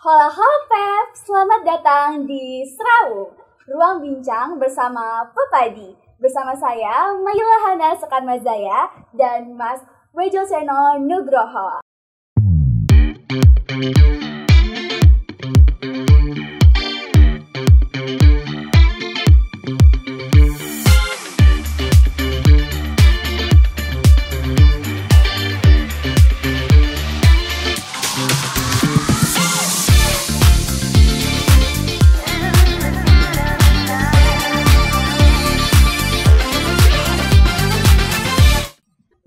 Halo halo Pep, selamat datang di Serawung, ruang bincang bersama Pepadi. Bersama saya, Mayula Hana Sekarmazaya dan Mas Wejo Seno Nugroho.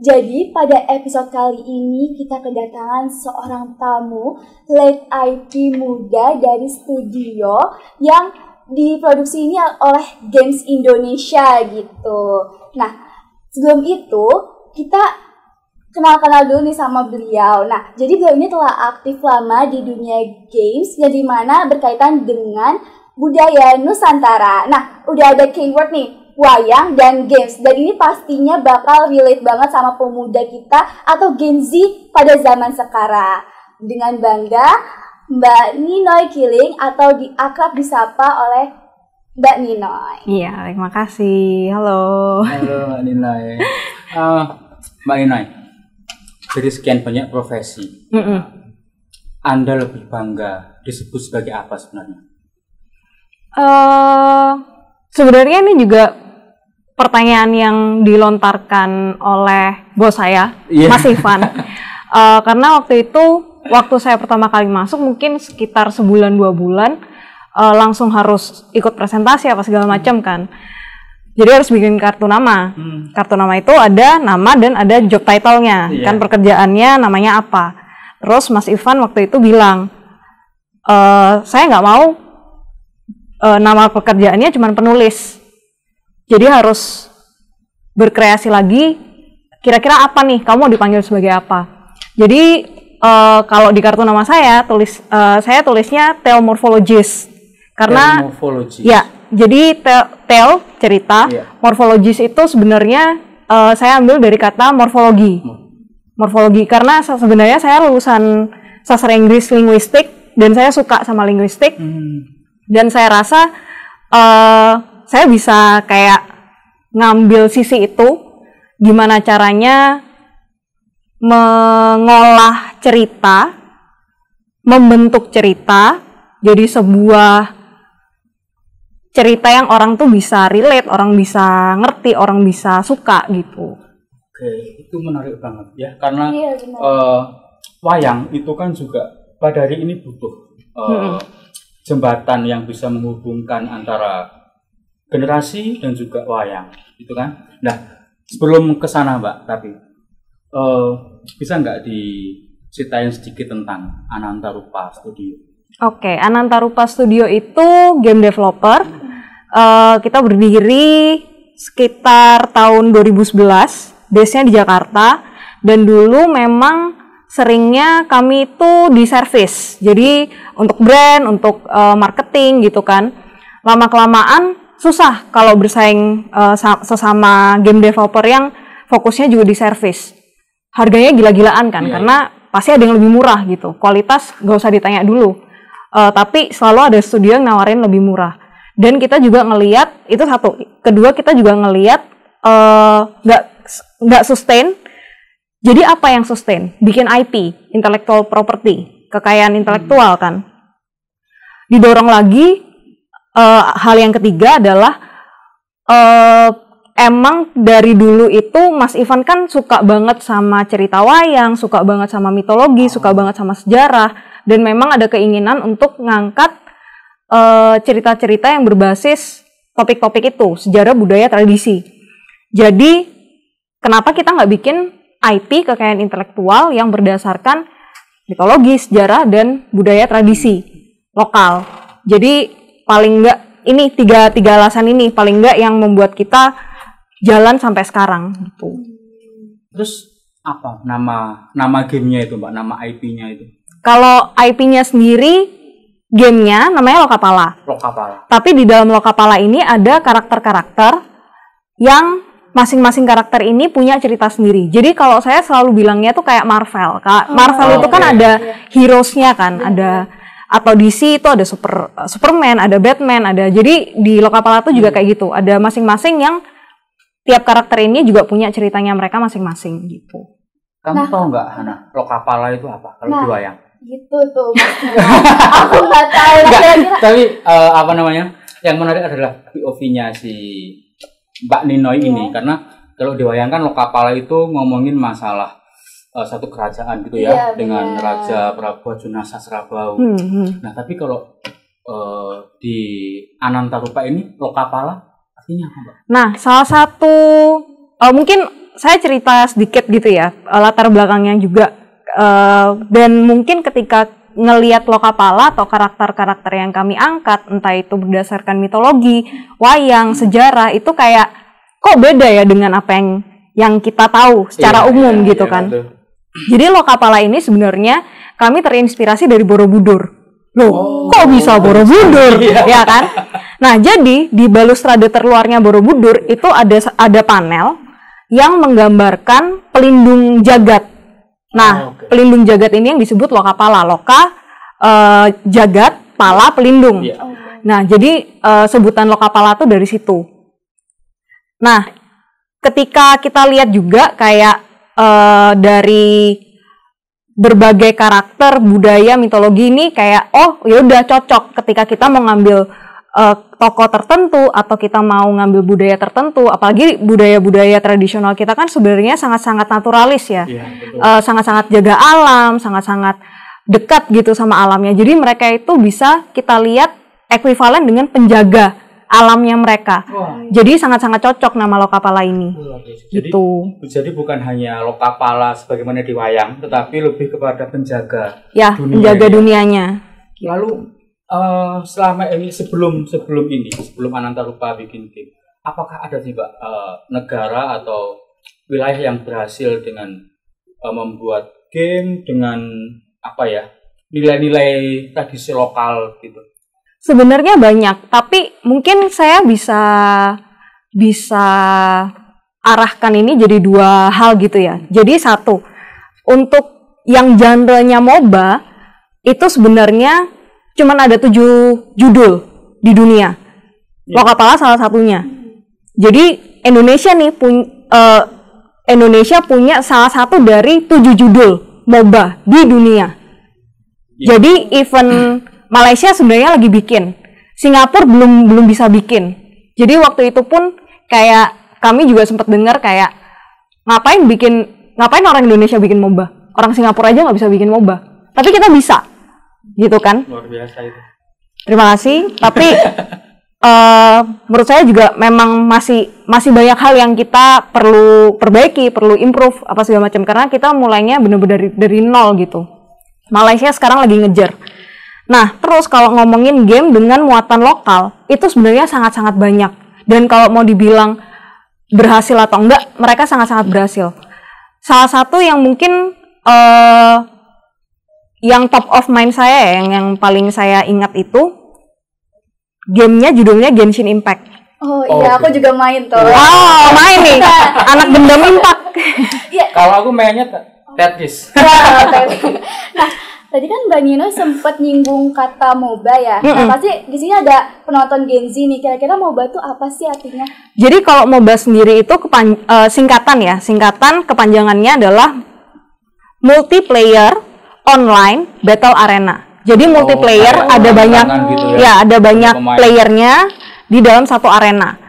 Jadi pada episode kali ini kita kedatangan seorang tamu late IP muda dari studio yang diproduksi ini oleh Games Indonesia gitu. Nah, sebelum itu kita kenal-kenal dulu nih sama beliau. Nah, jadi beliau ini telah aktif lama di dunia games yang dimana berkaitan dengan budaya Nusantara. Nah, udah ada keyword nih, wayang dan games, dan ini pastinya bakal relate banget sama pemuda kita atau Gen Z pada zaman sekarang. Dengan bangga, Mbak Ninoy Kiling atau akrab disapa oleh Mbak Ninoy. Iya, terima kasih. Halo. Halo Mbak Ninoy. Mbak Ninoy, dari sekian banyak profesi, Anda lebih bangga disebut sebagai apa sebenarnya? Sebenarnya ini juga pertanyaan yang dilontarkan oleh bos saya, Mas Ivan. Karena waktu saya pertama kali masuk, mungkin sekitar sebulan 2 bulan, langsung harus ikut presentasi apa segala macam kan. Jadi harus bikin kartu nama. Kartu nama itu ada nama dan ada job title-nya. Kan pekerjaannya namanya apa. Terus Mas Ivan waktu itu bilang, saya nggak mau nama pekerjaannya cuma penulis. Jadi harus berkreasi lagi, kira-kira apa nih, kamu mau dipanggil sebagai apa. Jadi kalau di kartu nama saya tulisnya tale morphologist. Karena ya, jadi tale cerita, morphologist itu sebenarnya saya ambil dari kata morfologi. Morfologi karena sebenarnya saya lulusan sastra Inggris linguistik dan saya suka sama linguistik. Dan saya rasa saya bisa kayak ngambil sisi itu, gimana caranya mengolah cerita, membentuk cerita, jadi sebuah cerita yang orang tuh bisa relate, orang bisa ngerti, orang bisa suka gitu. Oke, itu menarik banget ya, karena wayang itu kan juga pada hari ini butuh jembatan yang bisa menghubungkan antara generasi dan juga wayang, gitu kan? Nah, sebelum ke sana Mbak, tapi bisa nggak diceritain sedikit tentang Anantarupa Studio? Oke, Anantarupa Studio itu game developer. Kita berdiri sekitar tahun 2011, base-nya di Jakarta, dan dulu memang seringnya kami itu di service, jadi untuk brand, untuk marketing gitu kan. Lama-kelamaan susah kalau bersaing sesama game developer yang fokusnya juga di service. Harganya gila-gilaan kan, karena pasti ada yang lebih murah gitu. Kualitas gak usah ditanya dulu. Tapi selalu ada studio yang nawarin lebih murah. Dan kita juga ngelihat, itu satu. Kedua, kita juga ngelihat nggak sustain. Jadi apa yang sustain? Bikin IP, intellectual property, kekayaan intelektual kan. Didorong lagi. Hal yang ketiga adalah emang dari dulu itu Mas Ivan kan suka banget sama cerita wayang, suka banget sama mitologi, suka banget sama sejarah, dan memang ada keinginan untuk ngangkat cerita-cerita yang berbasis topik-topik itu, sejarah, budaya, tradisi. Jadi kenapa kita nggak bikin IP, kekayaan intelektual yang berdasarkan mitologi, sejarah, dan budaya tradisi lokal. Jadi paling enggak, ini tiga alasan ini paling enggak yang membuat kita jalan sampai sekarang gitu. Terus apa nama gamenya itu Mbak, nama IP-nya itu? Kalau IP-nya sendiri, gamenya namanya Lokapala. Tapi di dalam Lokapala ini ada karakter-karakter yang masing-masing karakter ini punya cerita sendiri. Jadi kalau saya selalu bilangnya tuh kayak Marvel. Marvel itu kan ada heroes-nya kan, atau DC itu ada Superman, ada Batman, ada, jadi di Lokapala tuh juga kayak gitu, ada masing-masing yang tiap karakter ini juga punya ceritanya mereka masing-masing gitu. Kamu tahu nggak, Hana, Lokapala itu apa kalau di wayang? Gitu tuh, aku nggak tahu. Tapi apa namanya? Yang menarik adalah POV-nya si Mbak Ninoy ini, karena kalau diwayangkan Lokapala itu ngomongin masalah satu kerajaan gitu ya, dengan Raja Prabu Arjuna Sasrabau. Nah, tapi kalau di Anantarupa ini Lokapala artinya apa, Mbak? Nah, salah satu mungkin saya cerita sedikit gitu ya, latar belakangnya juga, dan mungkin ketika ngelihat Lokapala atau karakter-karakter yang kami angkat, entah itu berdasarkan mitologi, wayang, sejarah, itu kayak kok beda ya dengan apa yang kita tahu secara umum gitu kan. Betul. Jadi Lokapala ini sebenarnya kami terinspirasi dari Borobudur. Loh, kok bisa Borobudur? Ya kan? Nah, jadi di balustrade terluarnya Borobudur itu ada panel yang menggambarkan pelindung jagat. Nah, pelindung jagat ini yang disebut Lokapala. Loka, jagat, pala, pelindung. Nah, jadi sebutan Lokapala tuh dari situ. Nah, ketika kita lihat juga kayak dari berbagai karakter, budaya, mitologi ini kayak, oh yaudah cocok ketika kita mau ngambil tokoh tertentu atau kita mau ngambil budaya tertentu, apalagi budaya-budaya tradisional kita kan sebenarnya sangat-sangat naturalis ya, sangat-sangat jaga alam, sangat-sangat dekat gitu sama alamnya. Jadi mereka itu bisa kita lihat ekuivalen dengan penjaga alamnya mereka. Jadi sangat-sangat cocok nama Lokapala ini. Jadi bukan hanya Lokapala sebagaimana di wayang, tetapi lebih kepada penjaga. Ya, penjaga dunianya. Lalu selama ini sebelum Anantarupa bikin game, apakah ada sih, Mbak, negara atau wilayah yang berhasil dengan membuat game dengan apa ya, nilai-nilai tradisi lokal gitu? Sebenarnya banyak, tapi mungkin saya bisa arahkan ini jadi dua hal gitu ya. Jadi satu, untuk yang genre-nya MOBA itu sebenarnya cuman ada 7 judul di dunia. Lokapala salah satunya. Jadi Indonesia punya salah satu dari 7 judul MOBA di dunia. Jadi event Malaysia sebenarnya lagi bikin. Singapura belum bisa bikin. Jadi waktu itu pun kayak kami juga sempat dengar kayak ngapain orang Indonesia bikin MOBA? Orang Singapura aja nggak bisa bikin MOBA. Tapi kita bisa. Gitu kan? Luar biasa itu. Terima kasih. Tapi menurut saya juga memang masih banyak hal yang kita perlu perbaiki, perlu improve apa segala macam, karena kita mulainya benar-benar dari nol gitu. Malaysia sekarang lagi ngejar. Nah, terus kalau ngomongin game dengan muatan lokal, itu sebenarnya sangat-sangat banyak. Dan kalau mau dibilang berhasil atau enggak, mereka sangat-sangat berhasil. Salah satu yang mungkin yang top of mind saya, yang paling saya ingat itu gamenya judulnya Genshin Impact. Oh iya, aku juga main tuh. Wow, main nih, anak gendam Impact. Kalau aku mainnya Tetris. Nah, tadi kan Mbak Nino sempat nyinggung kata MOBA ya. Nah, pasti di sini ada penonton Gen Z nih. Kira-kira MOBA itu apa sih artinya? Jadi kalau MOBA sendiri itu singkatan kepanjangannya adalah multiplayer online battle arena. Jadi multiplayer ada banyak gitu ya, ada banyak playernya di dalam satu arena.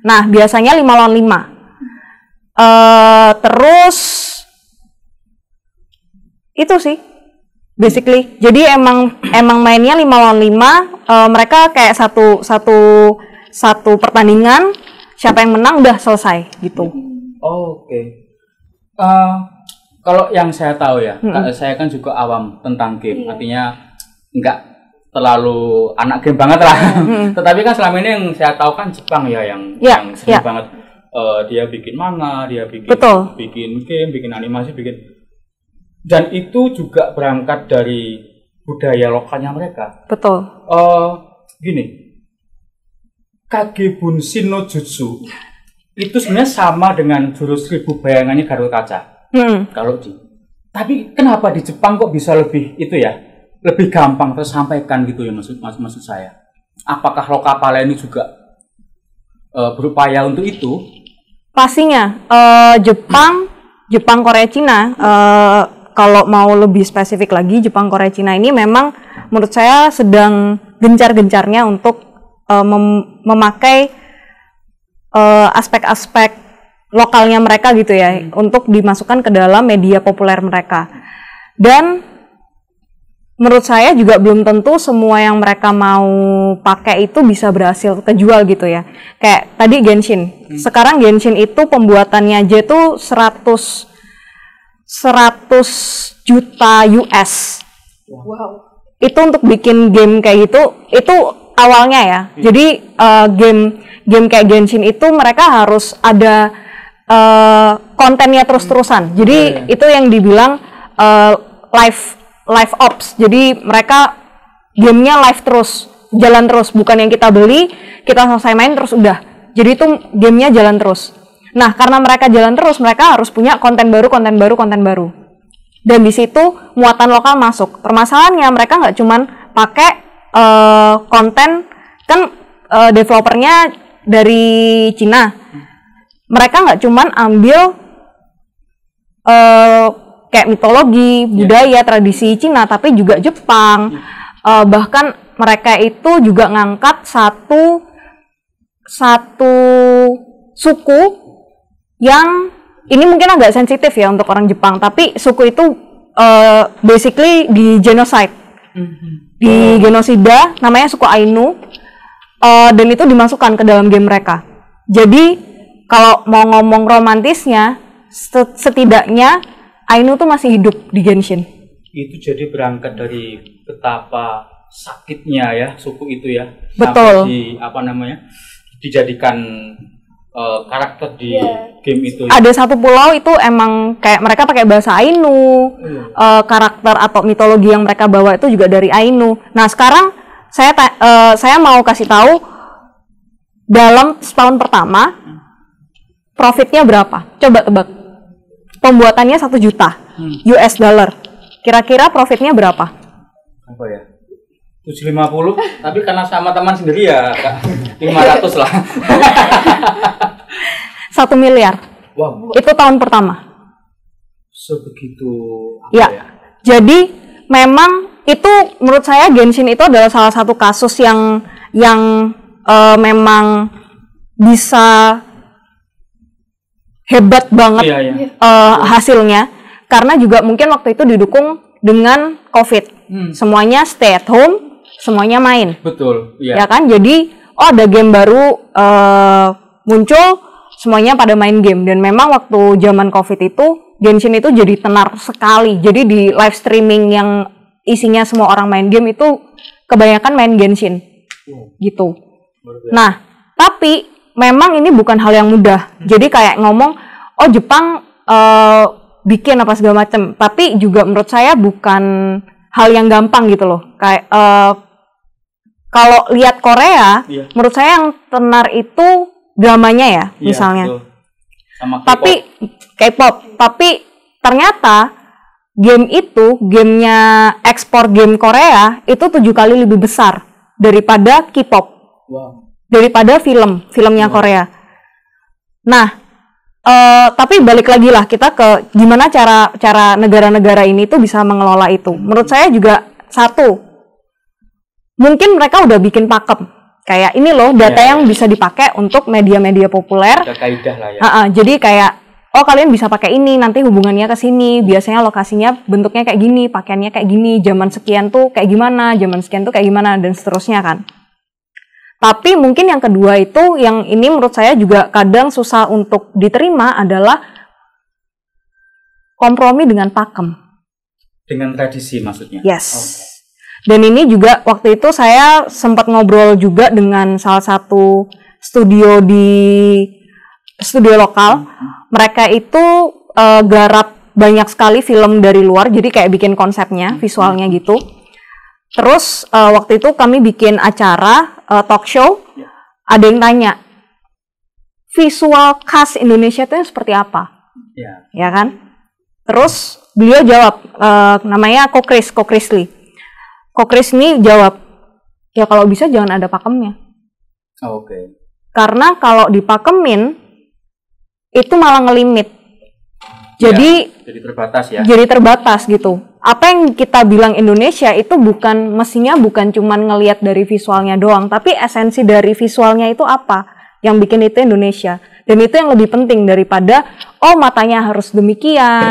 Nah, biasanya 5 lawan 5. Terus itu sih basically. Jadi emang mainnya 5 lawan 5. Mereka kayak satu pertandingan, siapa yang menang udah selesai gitu. Oke. Kalau yang saya tahu ya, saya kan juga awam tentang game, artinya nggak terlalu anak game banget lah. Tetapi kan selama ini yang saya tahu kan Jepang ya, yang sering banget dia bikin manga, dia bikin game, bikin animasi, dan itu juga berangkat dari budaya lokalnya mereka. Betul. Gini, Kage Bunshin no Jutsu itu sebenarnya sama dengan jurus 1000 bayangannya Gatot Kaca. Kalau tapi kenapa di Jepang kok bisa lebih itu ya, lebih gampang tersampaikan gitu ya maksud saya. Apakah Lokapala ini juga berupaya untuk itu? Pastinya Jepang, Korea, Cina. Kalau mau lebih spesifik lagi, Jepang, Korea, Cina ini memang menurut saya sedang gencar-gencarnya untuk memakai aspek-aspek lokalnya mereka gitu ya, untuk dimasukkan ke dalam media populer mereka. Dan menurut saya juga belum tentu semua yang mereka mau pakai itu bisa berhasil kejual gitu ya. Kayak tadi Genshin. Sekarang Genshin itu pembuatannya aja tuh 100 juta US. Wow. Itu untuk bikin game kayak gitu, itu awalnya ya. Jadi game kayak Genshin itu mereka harus ada kontennya terus-terusan. Jadi itu yang dibilang live ops. Jadi mereka gamenya live terus, jalan terus, bukan yang kita beli, kita selesai main terus udah. Jadi itu gamenya jalan terus. Nah, karena mereka jalan terus, mereka harus punya konten baru. Dan di situ muatan lokal masuk. Permasalahannya mereka nggak cuman pakai konten, kan developernya dari Cina. Mereka nggak cuman ambil kayak mitologi, budaya, tradisi Cina, tapi juga Jepang. Bahkan mereka itu juga ngangkat satu suku yang ini mungkin agak sensitif ya untuk orang Jepang, tapi suku itu basically di genocide, di genosida, namanya suku Ainu, dan itu dimasukkan ke dalam game mereka. Jadi kalau mau ngomong romantisnya, setidaknya Ainu tuh masih hidup di Genshin. Itu jadi berangkat dari betapa sakitnya ya suku itu ya. Betul. Sampai dijadikan karakter di game itu. Ada satu pulau itu emang kayak mereka pakai bahasa Ainu, karakter atau mitologi yang mereka bawa itu juga dari Ainu. Nah sekarang saya mau kasih tahu dalam setahun pertama profitnya berapa? Coba tebak. Pembuatannya 1 juta US dollar. Kira-kira profitnya berapa? Apa ya? 750, tapi karena sama teman sendiri ya 500 lah. 1 miliar. Wow. Itu tahun pertama. Sebegitu ya? Jadi memang itu menurut saya Genshin itu adalah salah satu kasus yang memang bisa hebat banget hasilnya, karena juga mungkin waktu itu didukung dengan COVID. Semuanya stay at home, semuanya main. Betul. Ya kan? Jadi ada game baru muncul, semuanya pada main game. Dan memang waktu zaman COVID itu Genshin itu jadi tenar sekali. Jadi di live streaming yang isinya semua orang main game itu kebanyakan main Genshin. Gitu. Nah, tapi memang ini bukan hal yang mudah. Jadi kayak ngomong, oh Jepang bikin apa segala macam. Tapi juga menurut saya bukan hal yang gampang gitu loh. Kayak kalau lihat Korea, menurut saya yang tenar itu dramanya ya, misalnya. Sama K-pop. Tapi K-pop. Tapi ternyata gamenya ekspor game Korea itu 7 kali lebih besar daripada K-pop. Wow. Daripada filmnya Korea. Nah, tapi balik lagi lah kita ke gimana cara negara-negara ini tuh bisa mengelola itu. Menurut saya juga satu, mungkin mereka udah bikin pakem. Kayak ini loh data yang bisa dipakai untuk media-media populer. Ada kaidah lah ya. Jadi kayak, oh kalian bisa pakai ini, nanti hubungannya ke sini, biasanya lokasinya bentuknya kayak gini, pakaiannya kayak gini, zaman sekian tuh kayak gimana, zaman sekian tuh kayak gimana, dan seterusnya kan. Tapi mungkin yang kedua itu, yang ini menurut saya juga kadang susah untuk diterima adalah kompromi dengan pakem. Dengan tradisi maksudnya? Yes. Okay. Dan ini juga waktu itu saya sempat ngobrol juga dengan salah satu studio lokal. Mereka itu garap banyak sekali film dari luar, jadi kayak bikin konsepnya, visualnya gitu. Terus waktu itu kami bikin acara talk show, ada yang tanya, visual khas Indonesia itu seperti apa? Ya kan? Terus beliau jawab, namanya Ko Chris Lee. Kok Chris ini jawab, ya kalau bisa jangan ada pakemnya. Oke. Karena kalau dipakemin itu malah ngelimit. Jadi terbatas ya. Jadi terbatas gitu. Apa yang kita bilang Indonesia itu mestinya bukan cuman ngelihat dari visualnya doang, tapi esensi dari visualnya itu apa yang bikin itu Indonesia. Dan itu yang lebih penting daripada matanya harus demikian.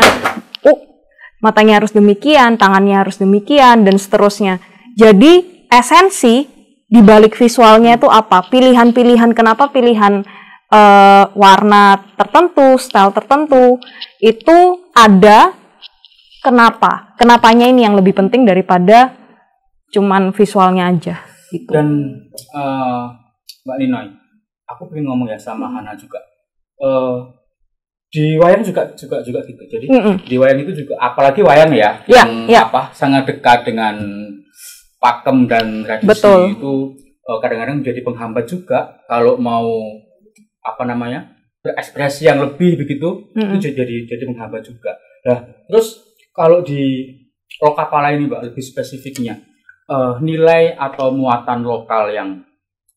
Matanya harus demikian, tangannya harus demikian, dan seterusnya. Jadi esensi di balik visualnya itu apa? Pilihan-pilihan, kenapa pilihan warna tertentu, style tertentu, itu ada kenapa? Kenapanya ini yang lebih penting daripada cuman visualnya aja. Gitu. Dan Mbak Ninoy, aku pengen ngomong ya sama Hana juga. Di wayang juga gitu. Jadi di wayang itu juga, apalagi wayang ya, yang sangat dekat dengan pakem dan tradisi. Itu kadang-kadang menjadi penghambat juga kalau mau berekspresi yang lebih begitu. Itu jadi penghambat juga. Nah, terus kalau di Lokapala ini Mbak, lebih spesifiknya nilai atau muatan lokal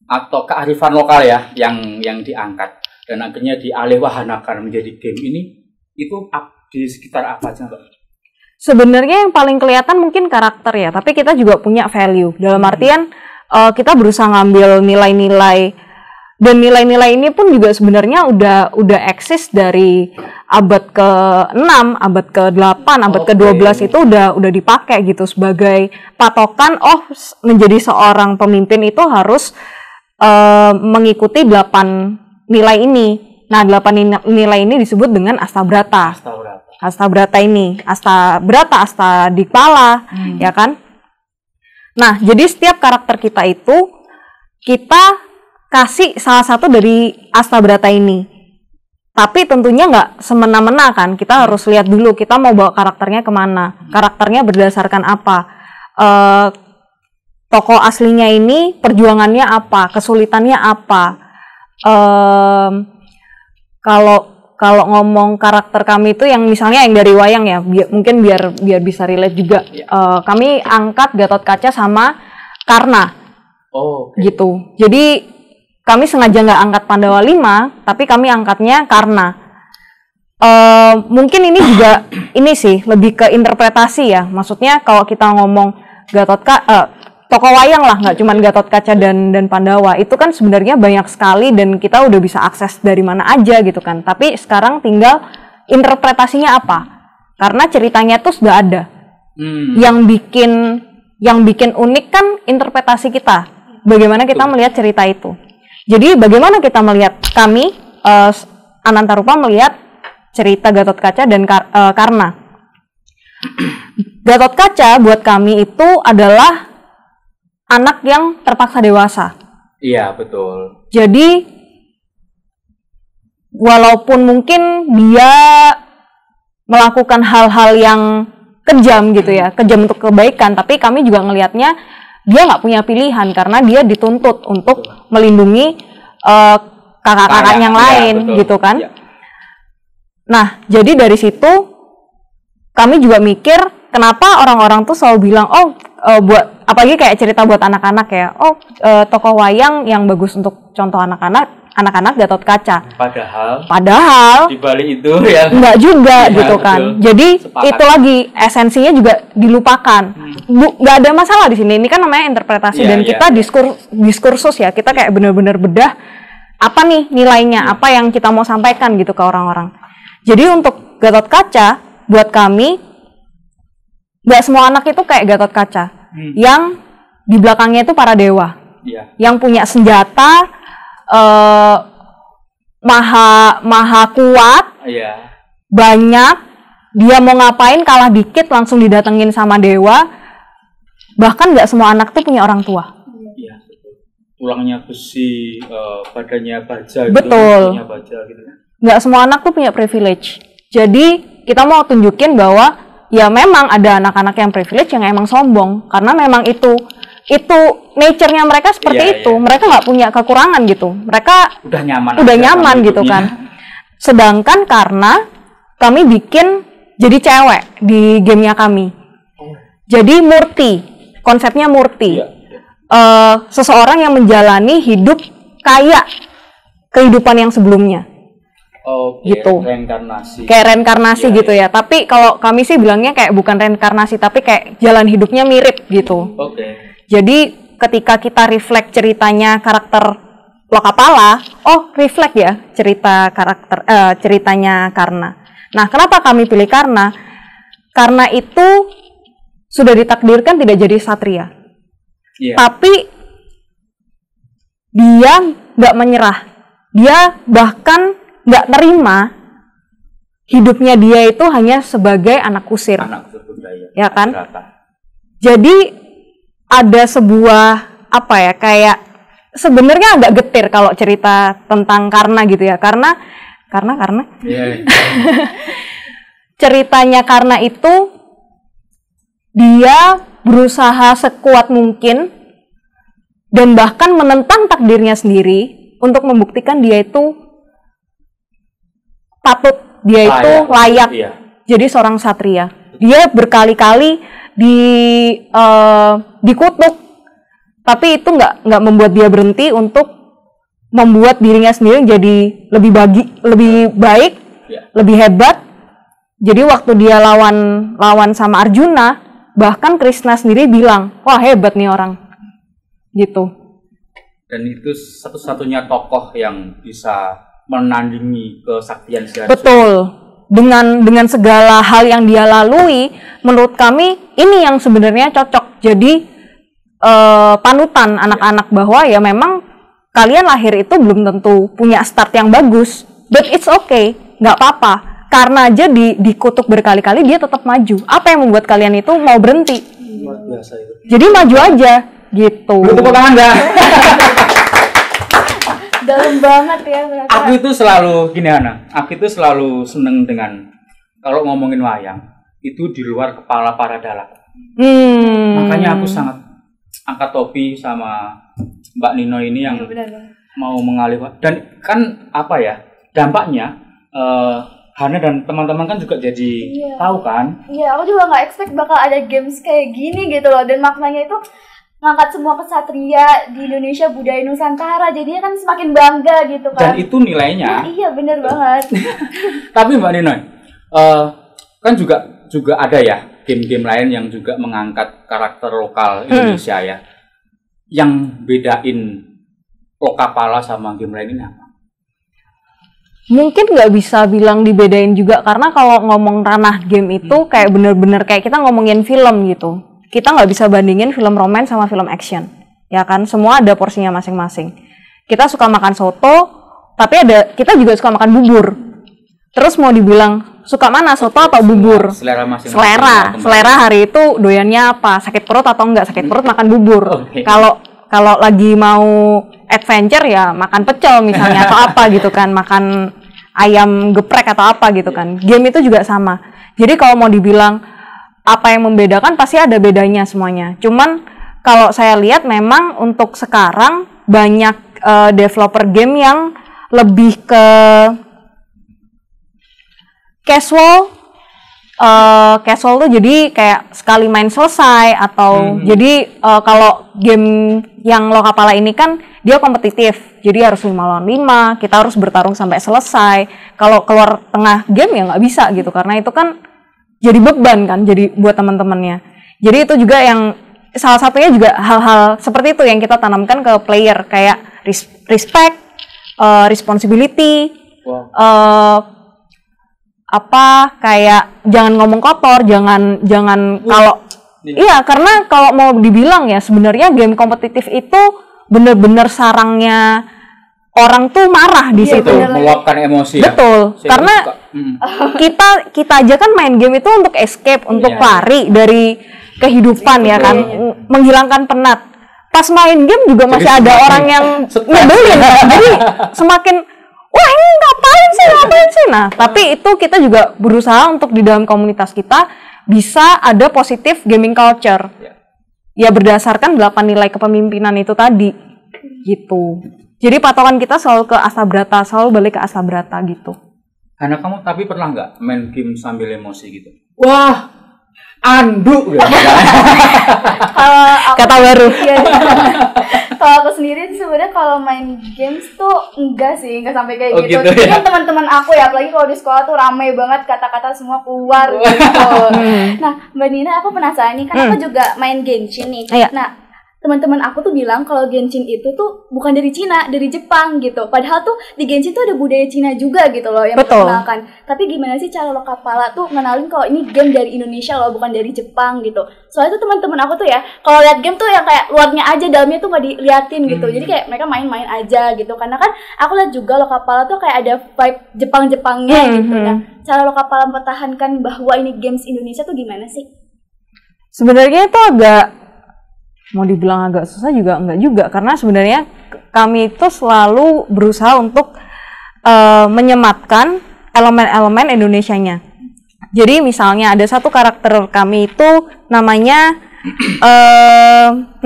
atau kearifan lokal ya yang diangkat dan akhirnya dialihwahanakan menjadi game ini, itu di sekitar apa aja Mbak? Sebenarnya yang paling kelihatan mungkin karakter ya, tapi kita juga punya value. Dalam artian kita berusaha ngambil nilai-nilai, dan nilai-nilai ini pun juga sebenarnya udah eksis dari abad ke-6, abad ke-8, abad ke-12 itu udah dipakai gitu sebagai patokan. Menjadi seorang pemimpin itu harus mengikuti 8 nilai ini. Nah, 8 nilai ini disebut dengan Astabrata. Astabrata ini, Astabrata, Astadikpala, ya kan? Nah, jadi setiap karakter kita itu kita kasih salah satu dari Astabrata ini. Tapi tentunya nggak semena-mena kan, kita harus lihat dulu kita mau bawa karakternya kemana. Karakternya berdasarkan apa. Tokoh aslinya ini perjuangannya apa, kesulitannya apa. Kalau ngomong karakter kami itu yang misalnya yang dari wayang ya, mungkin biar bisa relate juga. Kami angkat Gatotkaca sama Karna. Gitu. Jadi kami sengaja nggak angkat Pandawa 5, tapi kami angkatnya Karna. Mungkin ini juga ini sih lebih ke interpretasi ya. Maksudnya kalau kita ngomong tokoh wayang lah, nggak cuma Gatotkaca dan Pandawa, itu kan sebenarnya banyak sekali dan kita udah bisa akses dari mana aja gitu kan. Tapi sekarang tinggal interpretasinya apa, karena ceritanya tuh sudah ada. Yang bikin unik kan interpretasi kita, bagaimana kita melihat cerita itu. Jadi bagaimana kita melihat, kami Anantarupa melihat cerita Gatotkaca dan Karna. Gatotkaca buat kami itu adalah anak yang terpaksa dewasa. Iya, betul. Jadi walaupun mungkin dia melakukan hal-hal yang kejam gitu ya, kejam untuk kebaikan, tapi kami juga ngelihatnya dia nggak punya pilihan karena dia dituntut untuk melindungi kakak-kakak yang lain, gitu kan. Ya. Nah, jadi dari situ kami juga mikir kenapa orang-orang tuh selalu bilang buat apalagi kayak cerita buat anak-anak ya, tokoh wayang yang bagus untuk contoh anak-anak Gatotkaca. Padahal di balik itu ya enggak juga gitu kan. Betul. Jadi sepakat. Itu lagi esensinya juga dilupakan. Nggak ada masalah di sini. Ini kan namanya interpretasi dan kita diskursus ya. Kita kayak benar-benar bedah apa nih nilainya, apa yang kita mau sampaikan gitu ke orang-orang. Jadi untuk Gatotkaca buat kami nggak semua anak itu kayak Gatotkaca. Yang di belakangnya itu para dewa, yang punya senjata maha kuat, banyak, dia mau ngapain kalah dikit langsung didatengin sama dewa. Bahkan nggak semua anak tuh punya orang tua. Tulangnya besi, badannya baja. Betul. Gitu. Nggak semua anak tuh punya privilege. Jadi kita mau tunjukin bahwa ya memang ada anak-anak yang privilege yang emang sombong karena memang itu nature-nya mereka seperti itu. Mereka nggak punya kekurangan gitu. Mereka udah nyaman gitu kan. Sedangkan karena kami bikin jadi cewek di gamenya kami. Jadi Murti konsepnya murti. Iya. Seseorang yang menjalani hidup kayak kehidupan yang sebelumnya. Gitu. Reinkarnasi. Kayak reinkarnasi gitu ya. Tapi kalau kami sih bilangnya kayak bukan reinkarnasi, tapi kayak jalan hidupnya mirip gitu. Jadi ketika kita reflect ceritanya karakter Lokapala, reflect ya ceritanya Karna. Nah, kenapa kami pilih Karna? Karena itu sudah ditakdirkan tidak jadi satria. Tapi dia nggak menyerah. Dia bahkan nggak terima hidupnya dia itu hanya sebagai anak kusir. Anak kusir budaya. Ya kan? Jadi ada sebuah kayak sebenarnya agak getir kalau cerita tentang Karna gitu ya. Karena ceritanya Karna itu dia berusaha sekuat mungkin dan bahkan menentang takdirnya sendiri untuk membuktikan dia itu patut, dia itu layak jadi seorang satria. Dia berkali-kali dikutuk, tapi itu nggak membuat dia berhenti untuk membuat dirinya sendiri jadi lebih baik, lebih hebat. Jadi waktu dia lawan sama Arjuna, bahkan Krishna sendiri bilang, wah hebat nih orang, gitu. Dan itu satu-satunya tokoh yang bisa menandingi kesaktian si Arjuna. Betul. Dengan segala hal yang dia lalui, menurut kami ini yang sebenarnya cocok. Jadi panutan anak-anak bahwa ya memang kalian lahir itu belum tentu punya start yang bagus, but it's okay, nggak apa-apa. Karena aja dikutuk berkali-kali dia tetap maju. Apa yang membuat kalian itu mau berhenti? Luar biasa itu. Jadi maju aja gitu. Lu tepuk tangan nggak? Dalam banget ya ternyata. Aku itu selalu gini Hana, aku itu selalu seneng dengan kalau ngomongin wayang itu di luar kepala para dalang. Makanya aku sangat angkat topi sama Mbak Nino ini yang mau mengalih, dan kan dampaknya Hana dan teman-teman kan juga jadi tahu kan? Iya, aku juga nggak expect bakal ada games kayak gini gitu loh, dan maknanya itu ngangkat semua kesatria di Indonesia, budaya Nusantara, jadinya kan semakin bangga gitu kan. Dan itu nilainya. Iya, bener banget. Tapi Mbak Nino, kan juga ada ya game-game lain yang juga mengangkat karakter lokal Indonesia ya. Yang bedain Lokapala sama game lain ini apa? Mungkin nggak bisa bilang dibedain juga, karena kalau ngomong ranah game itu kayak bener-bener kayak kita ngomongin film gitu. Kita nggak bisa bandingin film romance sama film action, ya kan? Semua ada porsinya masing-masing. Kita suka makan soto, tapi kita juga suka makan bubur. Terus mau dibilang suka mana, soto atau bubur? Selera masing-masing. Selera hari itu doyannya apa? Sakit perut atau enggak sakit perut makan bubur. Kalau lagi mau adventure ya makan pecel misalnya atau apa gitu kan, makan ayam geprek atau apa gitu kan. Game itu juga sama. Jadi kalau mau dibilang apa yang membedakan, pasti ada bedanya semuanya. Cuman kalau saya lihat memang untuk sekarang banyak developer game yang lebih ke casual tuh jadi kayak sekali main selesai atau jadi kalau game yang Lokapala ini kan dia kompetitif, jadi harus 5 lawan 5, kita harus bertarung sampai selesai. Kalau keluar tengah game ya nggak bisa gitu, karena itu kan jadi beban kan, jadi buat teman-temannya. Jadi itu juga yang salah satunya juga hal-hal seperti itu yang kita tanamkan ke player, kayak respect, responsibility, kayak jangan ngomong kotor, jangan kalau iya, karena kalau mau dibilang ya sebenarnya game kompetitif itu bener-bener sarangnya orang tuh marah di situ, meluapkan emosi. Betul, ya? Karena kita aja kan main game itu untuk escape, untuk lari dari kehidupan ya kan, menghilangkan penat. Pas main game juga masih ada orang yang nyebelin, jadi semakin wah ini ngapain sih. Nah, tapi itu kita juga berusaha untuk di dalam komunitas kita bisa ada positif gaming culture. Ya berdasarkan 8 nilai kepemimpinan itu tadi. Gitu. Jadi patokan kita selalu ke Astabrata, selalu balik ke Astabrata gitu. Hana, kamu tapi pernah nggak main game sambil emosi gitu? Wah, anduk gitu. Kata baru. Iya. Kalau aku sendiri tuh sebenarnya kalau main games tuh enggak sampai kayak gitu. Gitu ya? Kan teman-teman aku ya, apalagi kalau di sekolah tuh ramai banget kata-kata semua keluar gitu. Nah, Mbak Nina, aku penasaran nih, kan aku juga main Genshin nih. Iya. Nah, teman-teman aku tuh bilang kalau Genshin itu tuh bukan dari Cina, dari Jepang gitu. Padahal tuh di Genshin tuh ada budaya Cina juga gitu loh yang Betul. dikenalkan. Tapi gimana sih cara lo kepala tuh ngenalin kalau ini game dari Indonesia loh, bukan dari Jepang gitu. Soalnya tuh teman-teman aku tuh ya, kalau lihat game tuh yang kayak luarnya aja, dalamnya tuh nggak diliatin gitu. Jadi kayak mereka main-main aja gitu. Karena kan aku lihat juga lo kepala tuh kayak ada vibe Jepang-Jepangnya gitu. Nah, cara lo kepala mempertahankan bahwa ini games Indonesia tuh gimana sih? Sebenarnya itu agak, mau dibilang agak susah juga enggak juga, karena sebenarnya kami itu selalu berusaha untuk menyematkan elemen-elemen Indonesianya. Jadi misalnya ada satu karakter kami itu namanya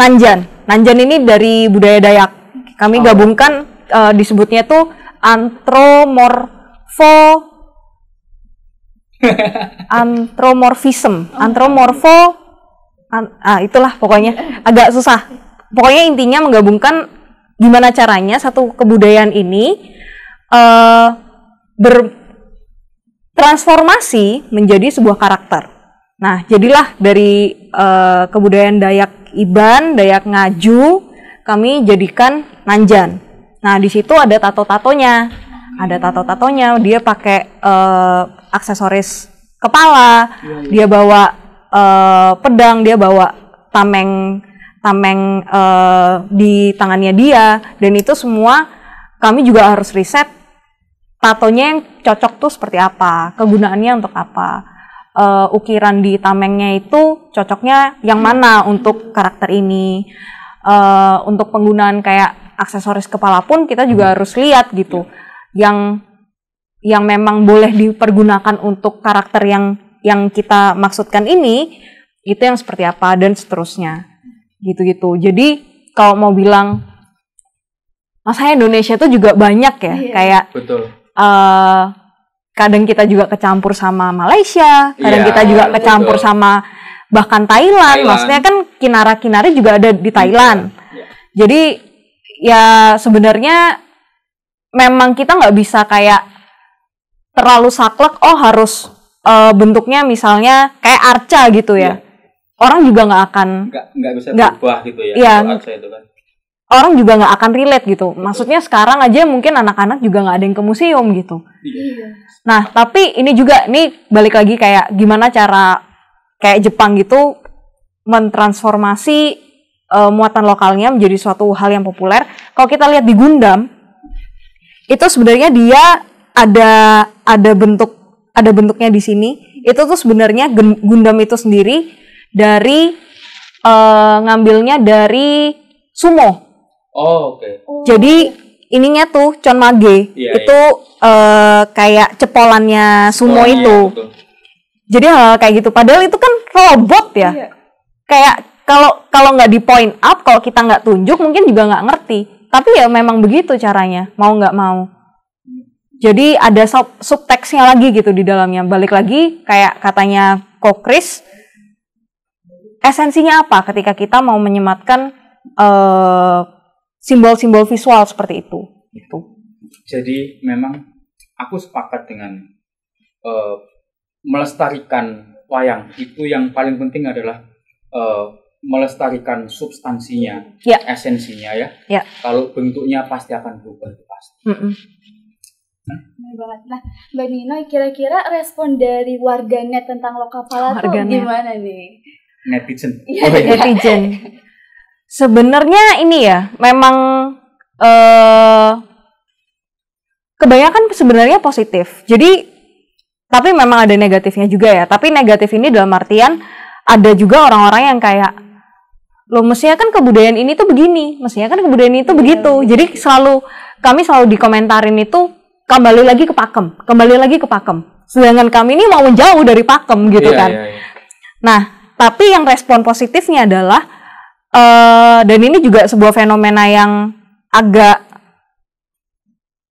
Nanjan. Nanjan ini dari budaya Dayak. Kami gabungkan, disebutnya tuh itulah pokoknya agak susah. Pokoknya intinya menggabungkan gimana caranya satu kebudayaan ini bertransformasi menjadi sebuah karakter. Nah, jadilah dari kebudayaan Dayak Iban, Dayak Ngaju, kami jadikan Nanjan. Nah, di situ ada tato-tatonya. Dia pakai aksesoris kepala, dia bawa pedang, dia bawa tameng di tangannya dia, dan itu semua kami juga harus riset tatonya yang cocok tuh seperti apa, kegunaannya untuk apa, ukiran di tamengnya itu cocoknya yang mana untuk karakter ini, untuk penggunaan kayak aksesoris kepala pun kita juga harus lihat gitu, yang memang boleh dipergunakan untuk karakter yang kita maksudkan ini, itu yang seperti apa, dan seterusnya gitu-gitu. Jadi kalau mau bilang masa Indonesia itu juga banyak ya, kayak betul. Kadang kita juga kecampur sama Malaysia, kadang kita juga kecampur sama bahkan Thailand. Maksudnya kan kinara-kinara juga ada di Thailand. Jadi ya sebenarnya memang kita nggak bisa kayak terlalu saklek, harus bentuknya misalnya kayak arca gitu ya. Orang juga nggak akan nggak bisa berubah gitu ya. Iya, arca itu kan. Orang juga nggak akan relate gitu. Maksudnya sekarang aja mungkin anak-anak juga nggak ada yang ke museum gitu. Nah, tapi ini juga, nih balik lagi kayak gimana cara kayak Jepang gitu mentransformasi muatan lokalnya menjadi suatu hal yang populer. Kalau kita lihat di Gundam, itu sebenarnya dia ada bentuknya di sini. Itu tuh sebenarnya Gundam itu sendiri dari ngambilnya dari sumo. Oh, oke. Jadi ininya tuh chonmage itu kayak cepolannya sumo itu. Betul. Jadi kayak gitu. Padahal itu kan robot ya. Kayak kalau nggak di point out, kalau kita nggak tunjuk mungkin juga nggak ngerti. Tapi ya memang begitu caranya, mau nggak mau. Jadi ada subteksnya lagi gitu di dalamnya. Balik lagi kayak katanya Ko Chris, esensinya apa ketika kita mau menyematkan simbol-simbol visual seperti itu. Gitu. Jadi memang aku sepakat dengan melestarikan wayang. Itu yang paling penting adalah melestarikan substansinya, esensinya ya. Kalau bentuknya pasti akan berubah, itu pasti. Nah, Mbak Nino, kira-kira respon dari warganet tentang Lokapala tuh gimana nih? Netizen. Netizen. Sebenarnya ini ya, memang kebanyakan sebenarnya positif. Jadi, tapi memang ada negatifnya juga ya. Tapi negatif ini dalam artian ada juga orang-orang yang kayak, loh mestinya kan kebudayaan ini tuh begini, mestinya kan kebudayaan itu begitu. Jadi kami selalu dikomentarin itu kembali lagi ke pakem. Sedangkan kami ini mau menjauh dari pakem gitu kan. Nah, tapi yang respon positifnya adalah dan ini juga sebuah fenomena yang agak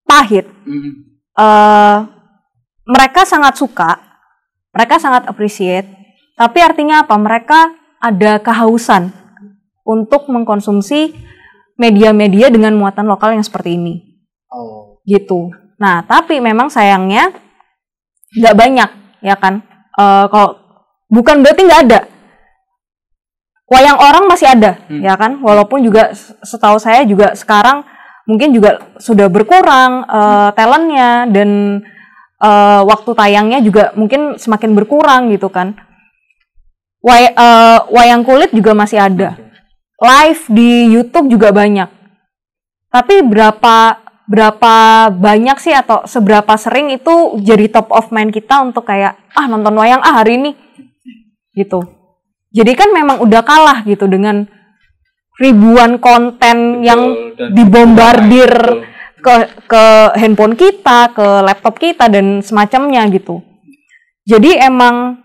pahit. Mereka sangat suka, mereka sangat appreciate, Tapi artinya apa? Mereka ada kehausan untuk mengkonsumsi media-media dengan muatan lokal yang seperti ini. Gitu. Nah, tapi memang sayangnya nggak banyak, ya kan? Kalau bukan berarti nggak ada. Wayang orang masih ada, ya kan? Walaupun juga setahu saya juga sekarang mungkin juga sudah berkurang talentnya dan waktu tayangnya juga mungkin semakin berkurang gitu kan. Wayang kulit juga masih ada. Live di YouTube juga banyak. Tapi berapa banyak sih atau seberapa sering itu jadi top of mind kita untuk kayak nonton wayang hari ini gitu. Jadi kan memang udah kalah gitu dengan ribuan konten yang dibombardir ke handphone kita, ke laptop kita dan semacamnya gitu. Jadi emang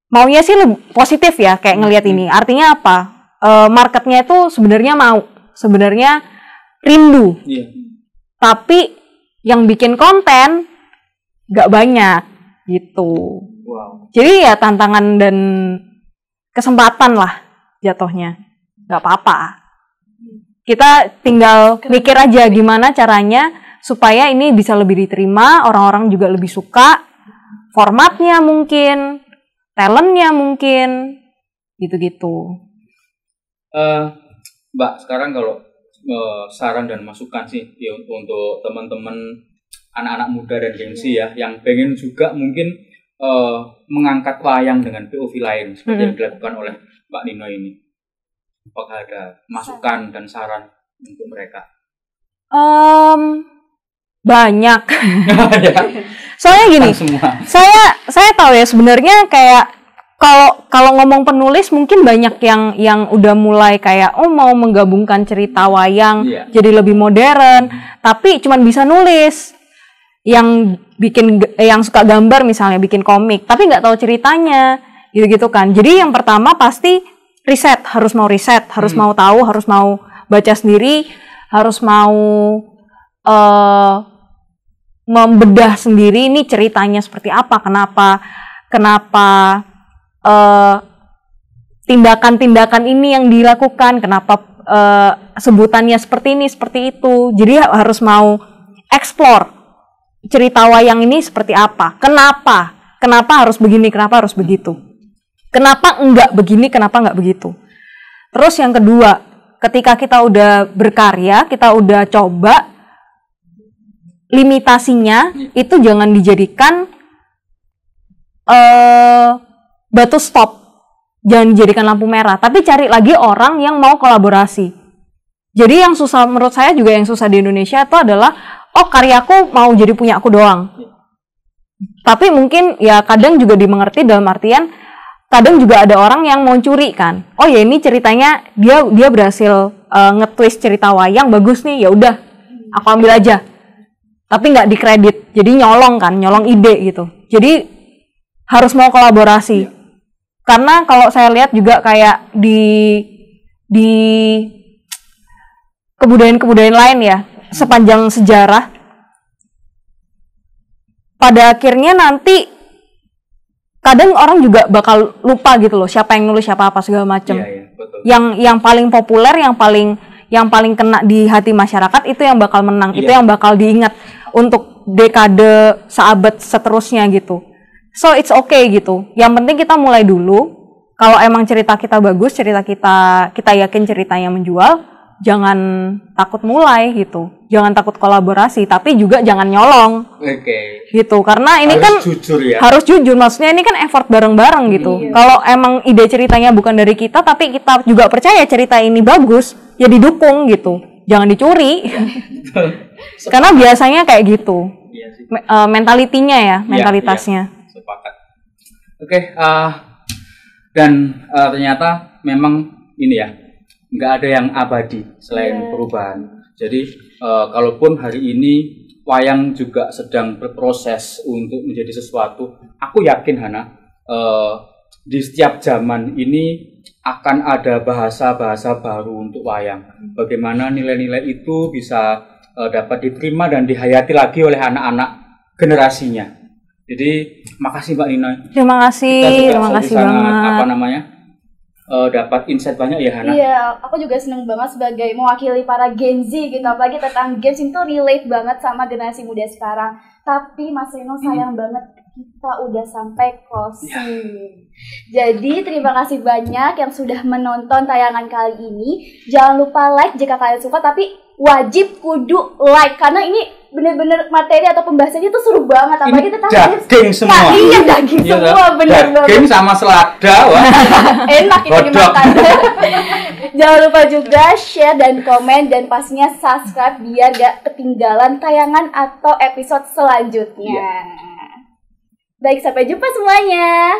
maunya sih lebih positif ya kayak ngelihat ini. Artinya apa? Marketnya itu sebenarnya rindu. Tapi yang bikin konten nggak banyak gitu. Jadi ya tantangan dan kesempatan lah jatuhnya. Nggak apa-apa. Kita tinggal mikir aja gimana caranya supaya ini bisa lebih diterima, orang-orang juga lebih suka, formatnya mungkin, talentnya mungkin, gitu-gitu. Mbak, sekarang kalau saran dan masukan sih ya, untuk teman-teman anak-anak muda dan gengsi ya, yang pengen juga mungkin mengangkat wayang dengan POV lain seperti yang dilakukan oleh Mbak Nino ini. Apakah ada masukan dan saran untuk mereka? Banyak. Soalnya gini, saya tahu ya sebenarnya kayak kalau ngomong penulis mungkin banyak yang udah mulai kayak mau menggabungkan cerita wayang jadi lebih modern, tapi cuman bisa nulis. Yang suka gambar misalnya bikin komik tapi nggak tahu ceritanya gitu kan. Jadi yang pertama pasti harus mau riset, harus mau tahu, harus mau baca sendiri, harus mau membedah sendiri ini ceritanya seperti apa, kenapa tindakan-tindakan ini yang dilakukan, kenapa sebutannya seperti ini, seperti itu. Jadi harus mau explore cerita wayang ini seperti apa, kenapa harus begini, kenapa harus begitu, kenapa enggak begini, kenapa enggak begitu. Terus yang kedua, ketika kita udah berkarya, kita udah coba, limitasinya itu jangan dijadikan batu stop, jangan dijadikan lampu merah, tapi cari lagi orang yang mau kolaborasi. Jadi yang susah menurut saya juga, yang susah di Indonesia itu adalah karyaku mau jadi punya aku doang. Tapi mungkin ya kadang juga dimengerti dalam artian kadang juga ada orang yang mau curi kan. Ya ini ceritanya dia berhasil nge-twist cerita wayang bagus nih, ya udah aku ambil aja. Tapi nggak dikredit. Jadi nyolong ide gitu. Jadi harus mau kolaborasi. Karena kalau saya lihat juga kayak di kebudayaan-kebudayaan lain ya, sepanjang sejarah, pada akhirnya nanti kadang orang juga bakal lupa gitu loh siapa yang nulis, siapa apa segala macam. Yang paling populer, yang paling kena di hati masyarakat itu yang bakal menang, itu yang bakal diingat untuk dekade seabad seterusnya gitu. So it's okay gitu. Yang penting kita mulai dulu. Kalau emang cerita kita bagus, cerita kita yakin ceritanya menjual, jangan takut mulai gitu. Jangan takut kolaborasi, tapi juga jangan nyolong. Gitu. Karena ini harus kan jujur ya. Harus jujur, maksudnya ini kan effort bareng-bareng gitu. Kalau emang ide ceritanya bukan dari kita, tapi kita juga percaya cerita ini bagus, ya didukung gitu. Jangan dicuri. Karena biasanya kayak gitu. Mentalitinya mentalitasnya. Sepakat. Dan ternyata memang ini ya, nggak ada yang abadi selain perubahan. Jadi kalaupun hari ini wayang juga sedang berproses untuk menjadi sesuatu, aku yakin Hana, di setiap zaman ini akan ada bahasa-bahasa baru untuk wayang. Bagaimana nilai-nilai itu bisa dapat diterima dan dihayati lagi oleh anak-anak generasinya. Jadi makasih Mbak Nina. Terima kasih banget. Dapat insight banyak ya Hana. Iya, aku juga seneng banget sebagai mewakili para Gen Z gitu, apalagi tentang games itu relate banget sama generasi muda sekarang. Tapi Mas Rino sayang banget kita udah sampai closing. Jadi terima kasih banyak yang sudah menonton tayangan kali ini. Jangan lupa like jika kalian suka, tapi wajib kudu like karena ini bener-bener materi atau pembahasannya tuh seru banget. Apalagi tentang daging semua. Nah, iya daging semua, bener banget. Daging sama selada, wah. Enak itu dimakan. Jangan lupa juga share dan komen dan pastinya subscribe biar gak ketinggalan tayangan atau episode selanjutnya. Baik, sampai jumpa semuanya.